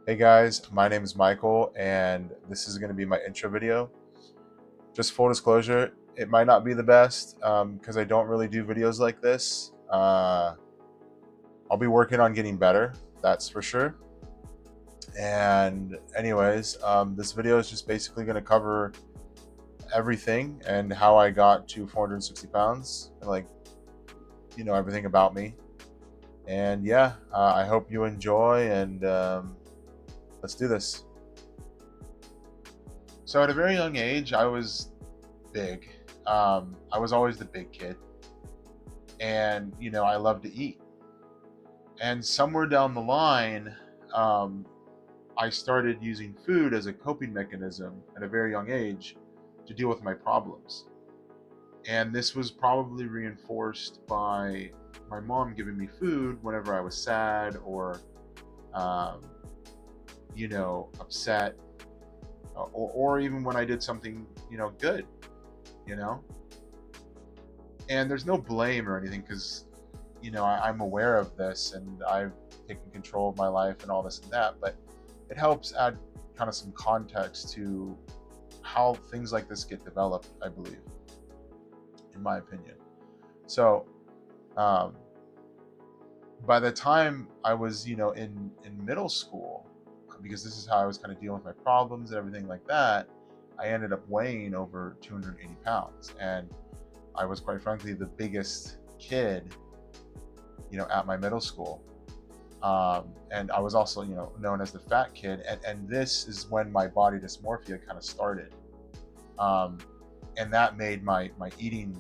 Hey guys, my name is Michael, and this is going to be my intro video. Just full disclosure, it might not be the best because I don't really do videos like this. I'll be working on getting better, that's for sure. And, anyways, this video is just basically going to cover everything and how I got to 460 pounds, and everything about me. And yeah, I hope you enjoy, and let's do this. So, at a very young age, I was big. I was always the big kid, and I love to eat. And somewhere down the line, um, I started using food as a coping mechanism at a very young age to deal with my problems. And this was probably reinforced by my mom giving me food whenever I was sad or, um, upset, or even when I did something, good, you know. And there's no blame or anything because I'm aware of this and I've taken control of my life and all this and that, but it helps add kind of some context to how things like this get developed, I believe, in my opinion. So, um, by the time I was, in middle school, because this is how I was kind of dealing with my problems and everything like that, I ended up weighing over 280 pounds. And I was, quite frankly, the biggest kid, at my middle school. And I was also, known as the fat kid. And this is when my body dysmorphia kind of started. Um, and that made my eating,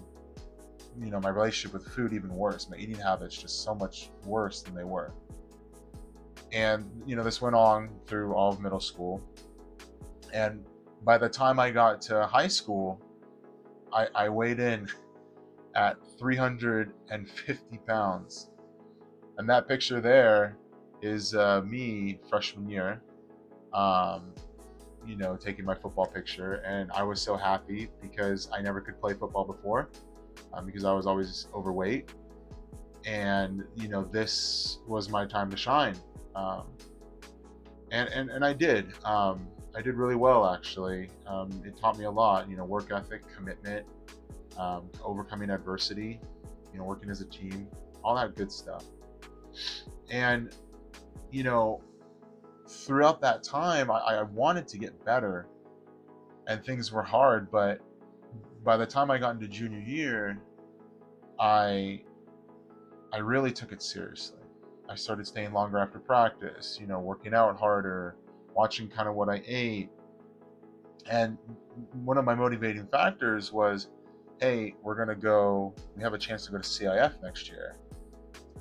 my relationship with food even worse. My eating habits just so much worse than they were. And, this went on through all of middle school. And by the time I got to high school, I weighed in at 350 pounds. And that picture there is me freshman year, um, taking my football picture. And I was so happy because I never could play football before because I was always overweight. And, this was my time to shine. Um, and I did. I did really well, actually. It taught me a lot, work ethic, commitment, overcoming adversity, working as a team, all that good stuff. And, you know, throughout that time, I wanted to get better and things were hard. But by the time I got into junior year, I, I really took it seriously. I started staying longer after practice, working out harder, watching kind of what I ate. And one of my motivating factors was, hey, we have a chance to go to CIF next year.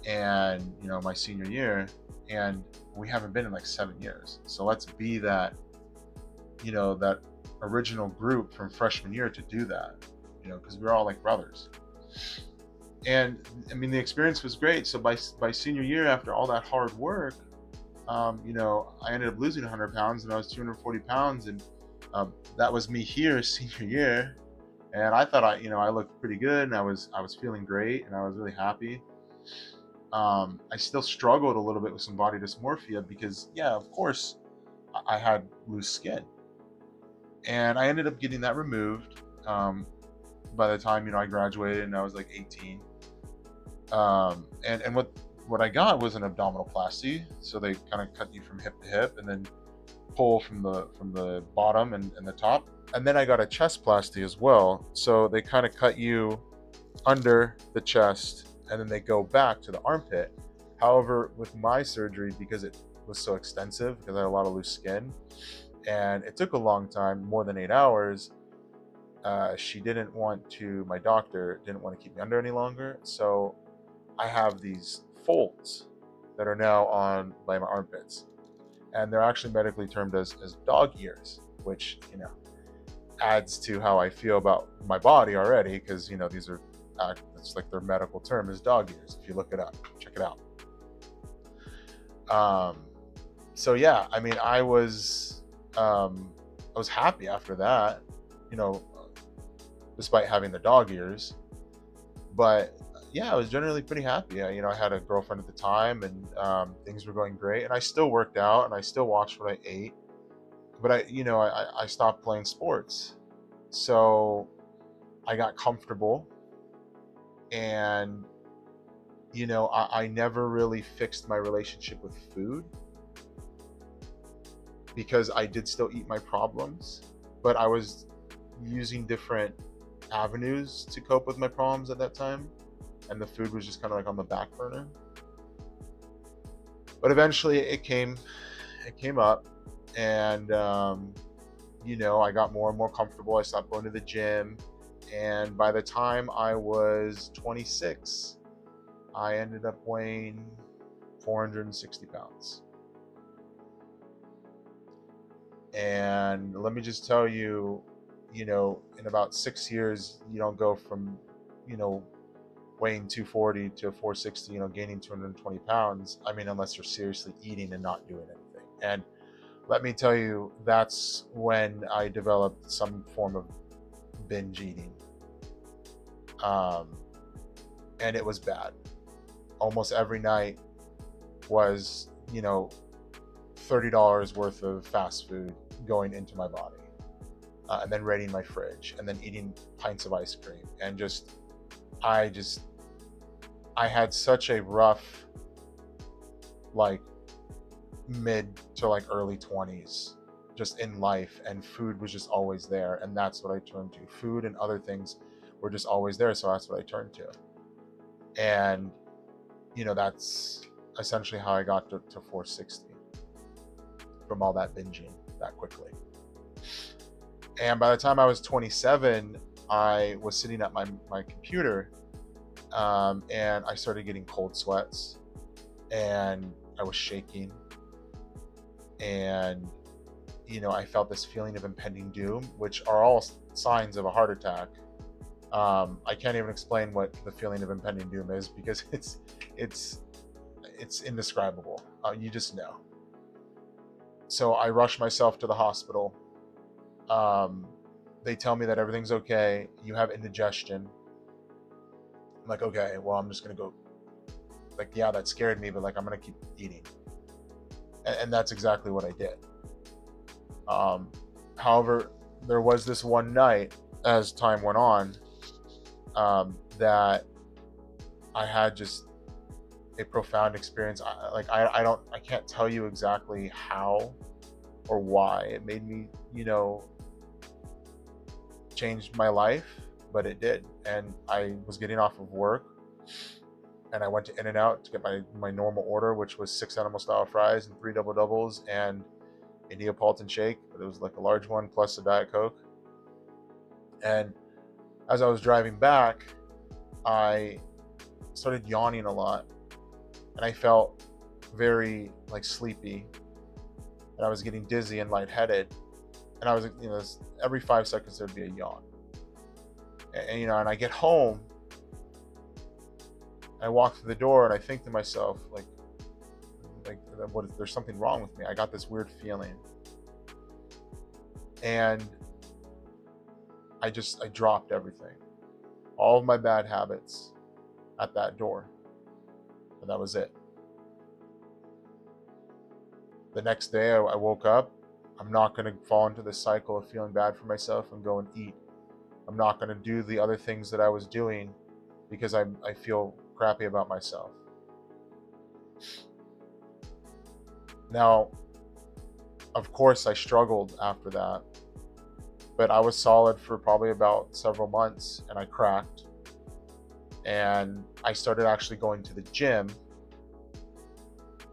And, my senior year, and we haven't been in like 7 years. So let's be that original group from freshman year to do that, because we're all like brothers. And I mean, the experience was great. So by senior year, after all that hard work, I ended up losing 100 pounds, and I was 240 pounds, and that was me here senior year. And I thought I looked pretty good, and I was feeling great, and I was really happy. I still struggled a little bit with some body dysmorphia because, yeah, of course, I had loose skin, and I ended up getting that removed. By the time I graduated, and I was like 18. And what I got was an abdominoplasty. So they kind of cut you from hip to hip, and then pull from the bottom and the top. And then I got a chestplasty as well. So they kind of cut you under the chest, and then they go back to the armpit. However, with my surgery, because it was so extensive, because I had a lot of loose skin, and it took a long time, more than 8 hours, my doctor didn't want to keep me under any longer. So I have these folds that are now on by my armpits. And they're actually medically termed as dog ears, which, adds to how I feel about my body already, because, these are, it's like their medical term is dog ears. If you look it up, check it out. Um, so yeah, I mean, I was happy after that, you know, despite having the dog ears. But yeah, I was generally pretty happy. I had a girlfriend at the time, and things were going great. And I still worked out, and I still watched what I ate. But I stopped playing sports, so I got comfortable, and I never really fixed my relationship with food because I did still eat my problems, but I was using different avenues to cope with my problems at that time, and the food was just kind of like on the back burner. But eventually it came up, and I got more and more comfortable. I stopped going to the gym, and by the time I was 26, I ended up weighing 460 pounds. And let me just tell you, in about 6 years, you don't go from, you know, weighing 240 to 460, gaining 220 pounds. I mean, unless you're seriously eating and not doing anything. And let me tell you, that's when I developed some form of binge eating. Um, and it was bad. Almost every night was, $30 worth of fast food going into my body, and then raiding my fridge, and then eating pints of ice cream, and I just, I had such a rough, like, mid to like early 20s just in life, and food was just always there, and that's what I turned to. Food and other things were just always there, so that's what I turned to. And that's essentially how I got to 460 from all that binging that quickly. And by the time I was 27, I was sitting at my computer, and I started getting cold sweats, and I was shaking, and I felt this feeling of impending doom, which are all signs of a heart attack. I can't even explain what the feeling of impending doom is, because it's indescribable. You just know. So I rush myself to the hospital. They tell me that everything's okay. You have indigestion. I'm like, okay, well, I'm just gonna go. Like, yeah, that scared me, but like, I'm gonna keep eating, and that's exactly what I did. However, there was this one night, as time went on, that I had just a profound experience. I can't tell you exactly how or why it made me, change my life, but it did. And I was getting off of work, and I went to In-N-Out to get my normal order, which was 6 animal style fries and 3 double doubles and a Neapolitan shake, but it was like a large one plus a Diet Coke. And as I was driving back, I started yawning a lot, and I felt very like sleepy, and I was getting dizzy and lightheaded, and I was, every 5 seconds there'd be a yawn. And I get home, I walk through the door, and I think to myself, like, what if there's something wrong with me? I got this weird feeling, and I dropped everything, all of my bad habits, at that door, and that was it. The next day, I woke up. I'm not going to fall into the cycle of feeling bad for myself and go and eat. I'm not going to do the other things that I was doing because I feel crappy about myself. Now, of course, I struggled after that, but I was solid for probably about several months, and I cracked. And I started actually going to the gym,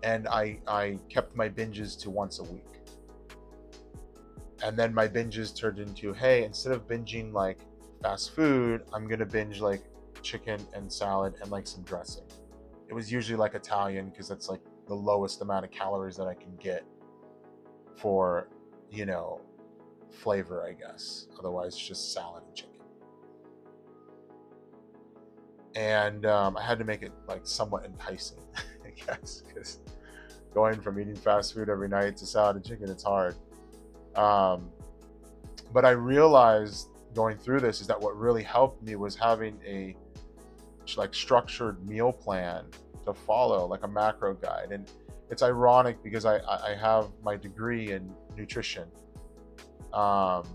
and I kept my binges to once a week. And then my binges turned into, hey, instead of binging like fast food, I'm gonna binge like chicken and salad and like some dressing. It was usually like Italian, because that's like the lowest amount of calories that I can get for, flavor, I guess. Otherwise, it's just salad and chicken. And I had to make it like somewhat enticing, I guess, because going from eating fast food every night to salad and chicken, it's hard. But I realized going through this is that what really helped me was having a like structured meal plan to follow, like a macro guide. And it's ironic because I have my degree in nutrition, um,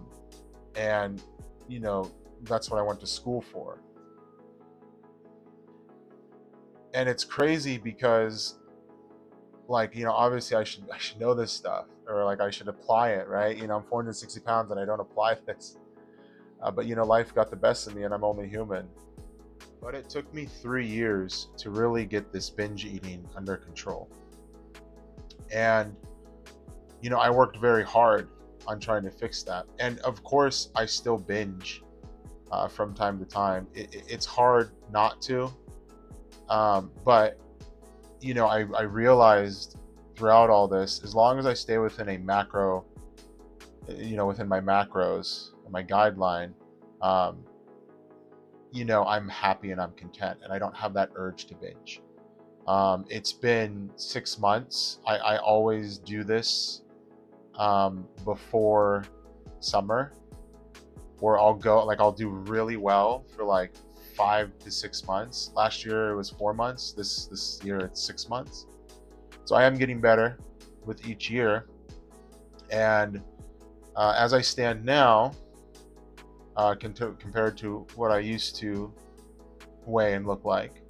and you know that's what I went to school for. And it's crazy because, like, obviously I should know this stuff, or like I should apply it, right? I'm 460 pounds and I don't apply this, but life got the best of me, and I'm only human. But it took me 3 years to really get this binge eating under control. And, I worked very hard on trying to fix that. And of course, I still binge from time to time. It's hard not to. But, I realized throughout all this, as long as I stay within a macro, within my macros and my guideline, um, I'm happy and I'm content, and I don't have that urge to binge. It's been 6 months. I always do this before summer, where I'll do really well for like 5 to 6 months. Last year it was 4 months. This year it's 6 months. So I am getting better with each year. And as I stand now, compared to what I used to weigh and look like.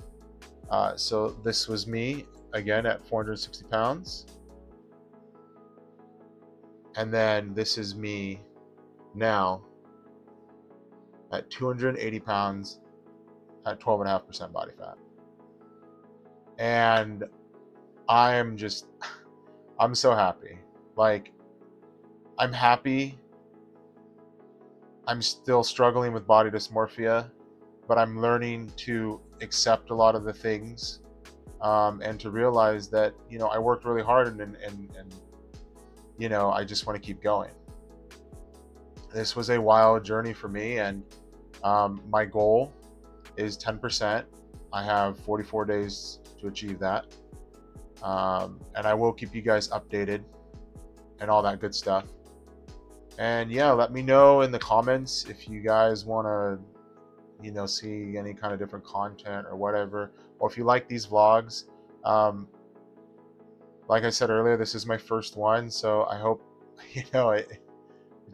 So this was me again at 460 pounds. And then this is me now at 280 pounds at 12.5% body fat. And I'm so happy. Like, I'm happy. I'm still struggling with body dysmorphia, but I'm learning to accept a lot of the things, and to realize that, I worked really hard, and I just want to keep going. This was a wild journey for me, and my goal is 10%. I have 44 days to achieve that. And I will keep you guys updated and all that good stuff. And yeah, let me know in the comments if you guys want to, see any kind of different content or whatever, or if you like these vlogs. Like I said earlier, this is my first one, so I hope, I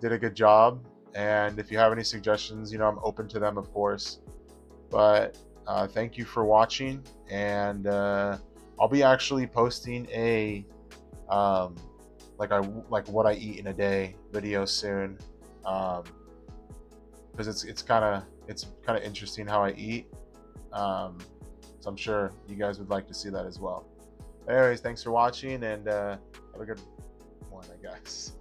did a good job. And if you have any suggestions, I'm open to them, of course. But thank you for watching, and I'll be actually posting a like what I eat in a day video soon, because it's kind of interesting how I eat. So I'm sure you guys would like to see that as well. Anyways, thanks for watching, and have a good one, I guess.